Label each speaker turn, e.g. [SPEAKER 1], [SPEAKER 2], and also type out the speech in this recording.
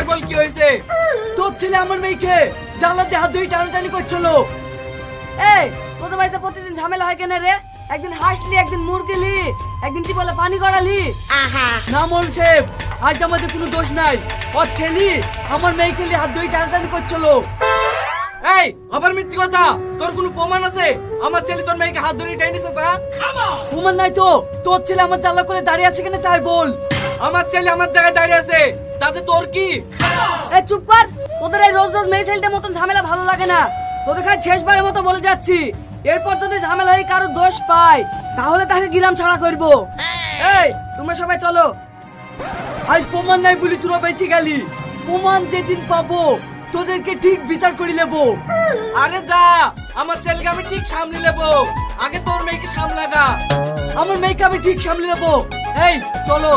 [SPEAKER 1] বল কি হয়েছে?
[SPEAKER 2] তোর ছেলে আমার মেয়েকে জানলাতে হাত ধরে টানাটানি করছিল।
[SPEAKER 3] এই তোদের বাড়িতে প্রতিদিন ঝামেলা হয় কেন রে? একদিন হাসলি, একদিন মুরগিলি, একদিন টিপলে পানি গড়ালি।
[SPEAKER 2] না মোল সাহেব, আজ আমাদের কোনো দোষ নাই। ওর ছেলে আমার মেয়েকে নিয়ে হাত ধরে টানাটানি করছিল।
[SPEAKER 1] এই আবার মিথ্যে কথা, তোর কোনো প্রমাণ আছে আমার ছেলে তোর মেয়েকে হাত ধরে টেনেছে? তা
[SPEAKER 2] প্রমাণ নাই তো? তোর ছেলে আমার জানলা করে দাঁড়িয়ে আছে কেন তাই বল।
[SPEAKER 1] আমার ছেলে আমার জায়গায় দাঁড়িয়ে আছে, তাতে তোর কি?
[SPEAKER 3] এই চুপ কর, তোদের এই রোজ রোজ মেয়ে ছেলেটার মতন ঝামেলা ভালো লাগে না। তোদের খালি শেষবারের মতো বলে যাচ্ছি, এরপর যদি ঝামেলা হয়ে কারো দোষ পায় তাহলে তাকে গ্রাম ছাড়া করবো। এই তোমরা সবাই চলো।
[SPEAKER 2] আজ প্রমাণ নাই বলি তোরা বেঁচে গেলি। প্রমাণ যেদিন পাবো তোদেরকে ঠিক বিচার করে নেবো।
[SPEAKER 1] আরে যা, আমার ছেলেকে আমি ঠিক সামলে নেবো, আগে তোর মেয়েকে সামলাগা।
[SPEAKER 2] আমার মেয়েকে আমি ঠিক সামলে নেবো। এই চলো।